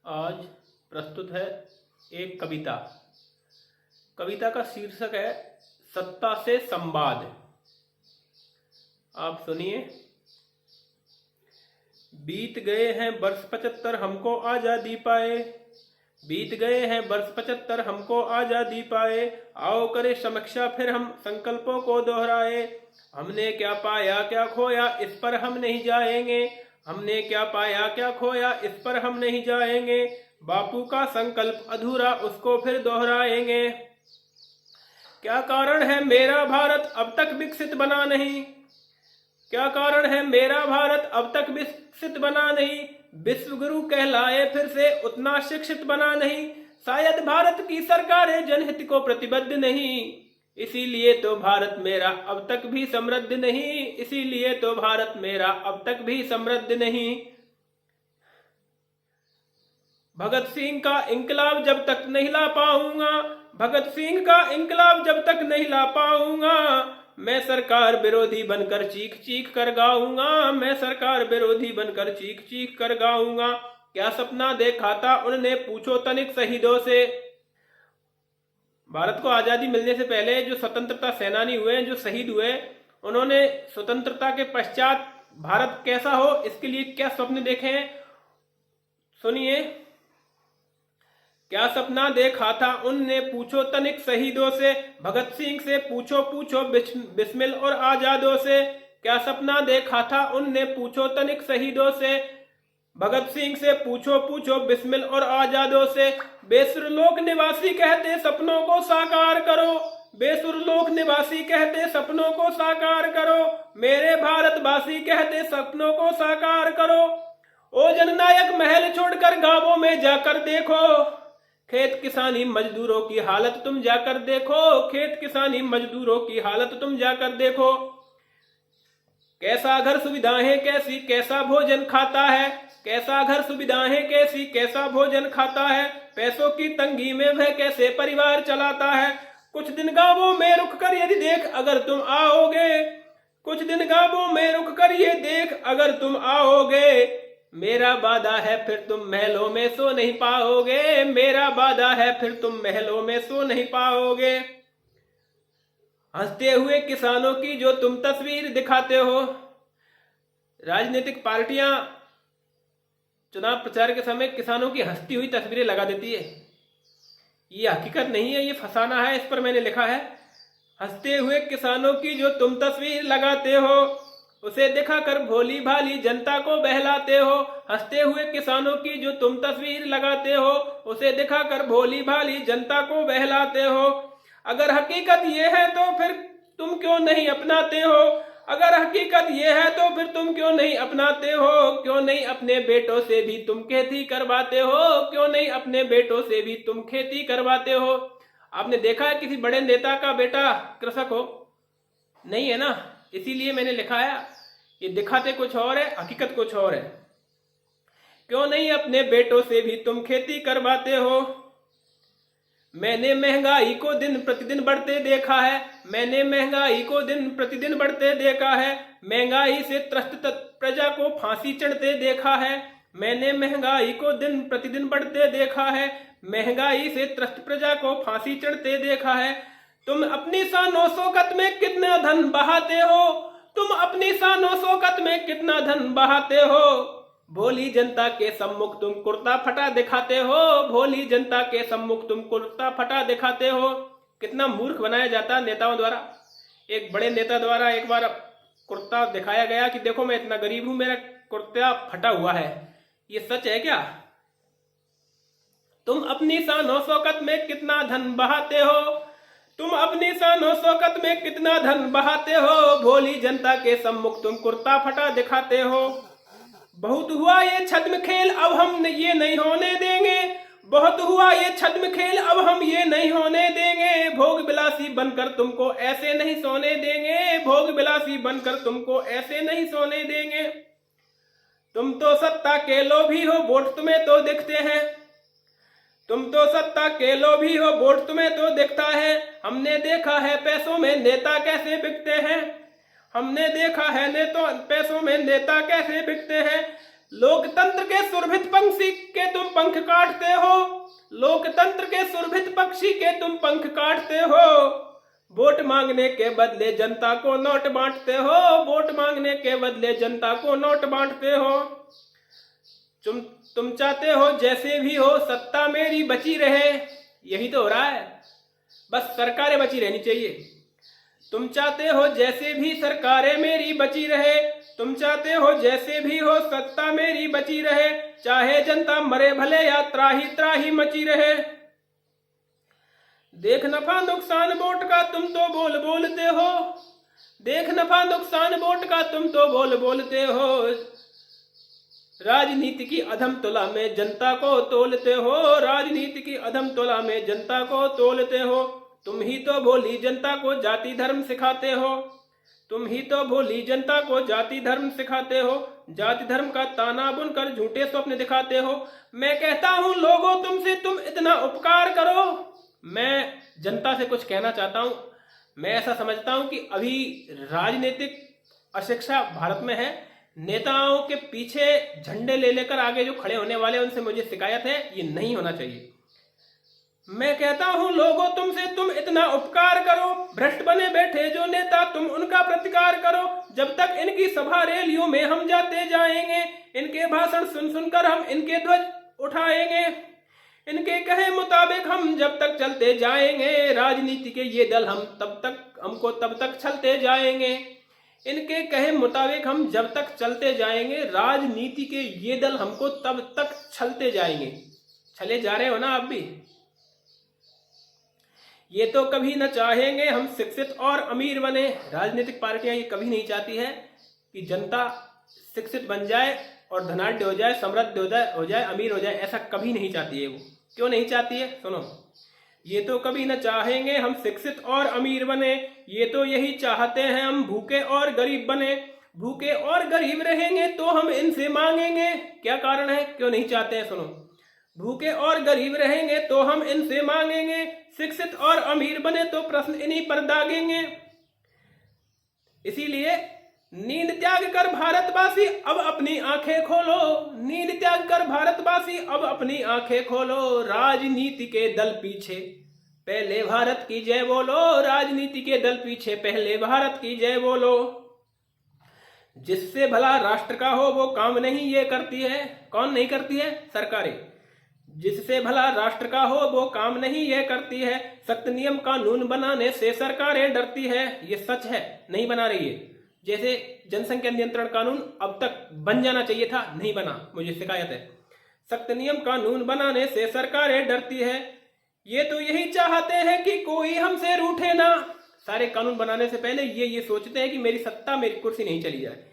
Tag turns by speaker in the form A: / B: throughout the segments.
A: आज प्रस्तुत है एक कविता। कविता का शीर्षक है सत्ता से संवाद। आप सुनिए। बीत गए हैं वर्ष 75 हमको आजादी पाए, बीत गए हैं वर्ष 75 हमको आजादी पाए। आओ करे समीक्षा फिर हम संकल्पों को दोहराए। हमने क्या पाया क्या खोया इस पर हम नहीं जाएंगे, हमने क्या पाया क्या खोया इस पर हम नहीं जाएंगे। बापू का संकल्प अधूरा उसको फिर दोहराएंगे। क्या कारण है मेरा भारत अब तक विकसित बना नहीं, क्या कारण है मेरा भारत अब तक विकसित बना नहीं। विश्व गुरु कहलाए फिर से उतना शिक्षित बना नहीं। शायद भारत की सरकारें जनहित को प्रतिबद्ध नहीं, इसीलिए तो भारत मेरा अब तक भी समृद्ध नहीं, इसीलिए तो भारत मेरा अब तक भी समृद्ध नहीं। भगत सिंह का इंकलाब जब तक नहीं ला पाऊंगा, भगत सिंह का इंकलाब जब तक नहीं ला पाऊंगा। मैं सरकार विरोधी बनकर चीख चीख कर गाऊंगा, मैं सरकार विरोधी बनकर चीख चीख कर गाऊंगा। क्या सपना देखा था उनने पूछो तनिक शहीदों से। भारत को आजादी मिलने से पहले जो स्वतंत्रता सेनानी हुए, जो शहीद हुए, उन्होंने स्वतंत्रता के पश्चात भारत कैसा हो इसके लिए क्या स्वप्न देखे हैं, सुनिए। क्या सपना देखा था उनने पूछो तनिक शहीदों से, भगत सिंह से पूछो पूछो बिस्मिल और आजादों से। क्या सपना देखा था उनने पूछो तनिक शहीदों से, भगत सिंह से पूछो पूछो बिस्मिल और आजादों से। बेसुरलोक निवासी कहते सपनों को साकार करो, बेसुरलोक निवासी कहते सपनों को साकार करो। मेरे भारतवासी कहते सपनों को साकार करो। ओ जननायक महल छोड़कर गांवों में जाकर देखो, खेत किसानी मजदूरों की हालत तुम जाकर देखो, खेत किसानी मजदूरों की हालत तुम जाकर देखो। कैसा घर सुविधाएं कैसी कैसा भोजन खाता है, कैसा घर सुविधाएं कैसी कैसा भोजन खाता है। पैसों की तंगी में वह कैसे परिवार चलाता है। कुछ दिन गांवों में रुक कर यदि देख अगर तुम आओगे, कुछ दिन गांवों में रुक कर ये देख अगर तुम आओगे। मेरा वादा है फिर तुम महलों में सो नहीं पाओगे, मेरा वादा है फिर तुम महलों में सो नहीं पाओगे। हंसते हुए किसानों की जो तुम तस्वीर दिखाते हो, राजनीतिक पार्टियां चुनाव प्रचार के समय किसानों की हंसती हुई तस्वीरें लगा देती है। ये हकीकत नहीं है, ये फसाना है, इस पर मैंने लिखा है। हंसते हुए किसानों की जो तुम तस्वीर लगाते हो, उसे दिखाकर भोली भाली जनता को बहलाते हो। हंसते हुए किसानों की जो तुम तस्वीर लगाते हो, उसे दिखाकर भोली भाली जनता को बहलाते हो। अगर हकीकत ये है तो फिर तुम क्यों नहीं अपनाते हो, अगर हकीकत ये है तो फिर तुम क्यों नहीं अपनाते हो। क्यों नहीं अपने बेटों से भी तुम खेती करवाते हो, क्यों नहीं अपने बेटों से भी तुम खेती करवाते हो। आपने देखा है किसी बड़े नेता का बेटा कृषक हो? नहीं है ना, इसीलिए मैंने लिखा है। ये दिखाते कुछ और है, हकीकत कुछ और है। क्यों नहीं अपने बेटों से भी तुम खेती करवाते हो। मैंने महंगाई को दिन प्रतिदिन बढ़ते देखा है, मैंने महंगाई को दिन प्रतिदिन बढ़ते देखा है। महंगाई से त्रस्त प्रजा को फांसी चढ़ते देखा है, मैंने महंगाई को दिन प्रतिदिन बढ़ते देखा है। महंगाई से त्रस्त प्रजा को फांसी चढ़ते देखा है। तुम अपनी शानो शौकत में कितना धन बहाते हो, तुम अपनी शानो शौकत में कितना धन बहाते हो। भोली जनता के सम्मुख तुम कुर्ता फटा दिखाते हो, भोली जनता के सम्मुख तुम कुर्ता फटा दिखाते हो। कितना मूर्ख बनाया जाता है नेताओं द्वारा। एक बड़े नेता द्वारा एक बार कुर्ता दिखाया गया कि देखो मैं इतना गरीब हूं, मेरा कुर्ता फटा हुआ है। ये सच है क्या? तुम अपनी शानो शौकत में कितना धन बहाते हो, तुम अपनी शानो शौकत में कितना धन बहाते हो। भोली जनता के सम्मुख तुम कुर्ता फटा दिखाते हो। बहुत हुआ ये छद्म खेल अब हम ये नहीं होने देंगे, बहुत हुआ ये छद्म खेल अब हम ये नहीं होने देंगे। भोग विलासी बनकर तुमको ऐसे नहीं सोने देंगे, भोग विलासी बनकर तुमको ऐसे नहीं सोने देंगे। तुम तो सत्ता के लोभी हो, वोट तुम्हें तो दिखते हैं, तुम तो सत्ता के लोभी हो, वोट तुम्हें तो दिखता है। हमने देखा है पैसों में नेता कैसे बिकते हैं, हमने देखा है पैसों में नेता कैसे बिकते हैं। लोकतंत्र के सुरभित पंछी के तुम पंख काटते हो, लोकतंत्र के सुरभित पक्षी के तुम पंख काटते हो। वोट मांगने के बदले जनता को नोट बांटते हो, वोट मांगने के बदले जनता को नोट बांटते हो। तुम चाहते हो जैसे भी हो सत्ता मेरी बची रहे, यही तो हो रहा है, बस सरकारें बची रहनी चाहिए। तुम चाहते हो जैसे भी सरकारें मेरी बची रहे, तुम चाहते हो जैसे भी हो सत्ता मेरी बची रहे, चाहे जनता मरे भले या त्राही त्राही मची रहे। देख नफा नुकसान वोट का तुम तो बोल बोलते हो, देख नफा नुकसान वोट का तुम तो बोल बोलते हो। राजनीति की अधम तुला में जनता को तोलते हो, राजनीति की अधम तुला में जनता को तोलते हो। तुम ही तो भोली जनता को जाति धर्म सिखाते हो, तुम ही तो भोली जनता को जाति धर्म सिखाते हो। जाति धर्म का ताना बुनकर झूठे स्वप्न दिखाते हो। मैं कहता हूं लोगों तुमसे तुम इतना उपकार करो। मैं जनता से कुछ कहना चाहता हूं। मैं ऐसा समझता हूं कि अभी राजनीतिक अशिक्षा भारत में है। नेताओं के पीछे झंडे ले लेकर आगे जो खड़े होने वाले उनसे मुझे शिकायत है, ये नहीं होना चाहिए। मैं कहता हूं लोगों तुमसे तुम इतना उपकार करो। भ्रष्ट बने बैठे जो नेता तुम उनका प्रतिकार करो। जब तक इनकी सभा रैलियों में हम जाते जाएंगे, इनके भाषण सुन सुनकर हम इनके ध्वज उठाएंगे। इनके कहे मुताबिक हम जब तक चलते जाएंगे, राजनीति के ये दल हमको तब तक छलते जाएंगे। इनके कहे मुताबिक हम जब तक चलते जाएंगे, राजनीति के ये दल हमको तब तक छलते जाएंगे। छले जा रहे हो ना आप भी? ये तो कभी न चाहेंगे हम शिक्षित और अमीर बने। राजनीतिक पार्टियां ये कभी नहीं चाहती है कि जनता शिक्षित बन जाए और धनाढ्य हो जाए, समृद्ध हो जाए, अमीर हो जाए। ऐसा कभी नहीं चाहती है वो। क्यों नहीं चाहती है? सुनो, ये तो कभी न चाहेंगे हम शिक्षित और अमीर बने, ये तो यही चाहते हैं हम भूखे और गरीब बने। भूखे और गरीब रहेंगे तो हम इनसे मांगेंगे। क्या कारण है क्यों नहीं चाहते हैं? सुनो, भूखे और गरीब रहेंगे तो हम इनसे मांगेंगे, शिक्षित और अमीर बने तो प्रश्न इन्हीं पर दागेंगे। इसीलिए नींद त्याग कर भारतवासी अब अपनी आंखें खोलो, नींद त्याग कर भारतवासी अब अपनी आंखें खोलो। राजनीति के दल पीछे पहले भारत की जय बोलो, राजनीति के दल पीछे पहले भारत की जय बोलो। जिससे भला राष्ट्र का हो वो काम नहीं ये करती है। कौन नहीं करती है? सरकारें। जिससे भला राष्ट्र का हो वो काम नहीं ये करती है। सख्त नियम कानून बनाने से सरकारें डरती है। ये सच है, नहीं बना रही है। जैसे जनसंख्या नियंत्रण कानून अब तक बन जाना चाहिए था, नहीं बना, मुझे शिकायत है। सख्त नियम कानून बनाने से सरकारें डरती है। ये तो यही चाहते हैं कि कोई हमसे रूठे ना। सारे कानून बनाने से पहले ये सोचते हैं कि मेरी सत्ता, मेरी कुर्सी नहीं चली जाए।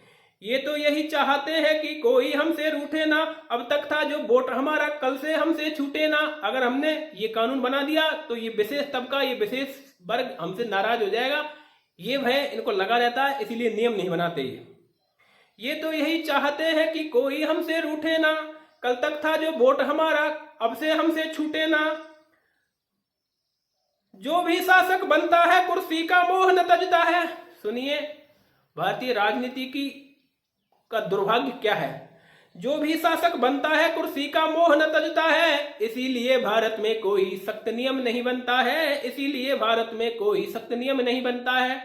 A: ये तो यही चाहते हैं कि कोई हमसे रूठे ना। अब तक था जो वोट हमारा कल से हमसे छूटे ना। अगर हमने ये कानून बना दिया तो ये विशेष तबका, ये विशेष वर्ग हमसे नाराज हो जाएगा। ये भय इनको लगा रहता है, इसीलिए नियम नहीं बनाते। ये तो यही चाहते हैं कि कोई हमसे रूठे ना। कल तक था जो वोट हमारा अब से हमसे छूटे ना। जो भी शासक बनता है कुर्सी का मोह न तजता है। सुनिए, भारतीय राजनीति का दुर्भाग्य क्या है। जो भी शासक बनता है कुर्सी का मोह न तजता है। इसीलिए भारत में कोई सख्त नियम नहीं बनता है, इसीलिए भारत में कोई सख्त नियम नहीं बनता है।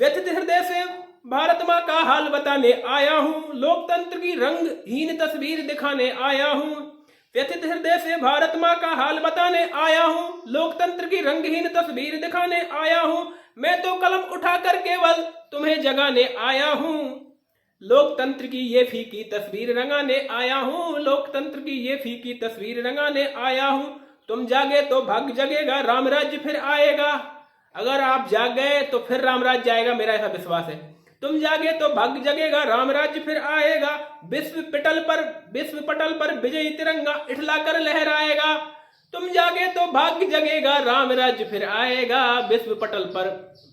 A: व्यथित हृदय से भारत माँ का हाल बताने आया हूँ, लोकतंत्र की रंगहीन तस्वीर दिखाने आया हूँ। व्यथित हृदय से भारत माँ का हाल बताने आया हूँ, लोकतंत्र की रंगहीन तस्वीर दिखाने आया हूँ। मैं तो कलम उठाकर केवल तुम्हें जगाने आया हूँ। लोकतंत्र की ये फीकी तस्वीर रंगाने आया हूँ, लोकतंत्र की ये फीकी तस्वीर रंगाने आया हूँ। तुम जागे तो भाग्य जगेगा, राम राज्य फिर आएगा। अगर आप जाग गए तो फिर राम राज्य आएगा, मेरा ऐसा विश्वास है। तुम जागे तो भाग्य जगेगा, राम राज्य फिर आएगा। विश्व पटल पर विजयी तिरंगा इठला कर लहराएगा। तुम जागे तो भाग्य जगेगा, राम राज्य फिर आएगा। विश्व पटल पर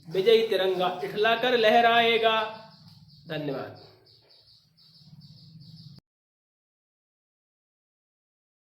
A: विजयी तिरंगा इठला कर लहराएगा। धन्यवाद।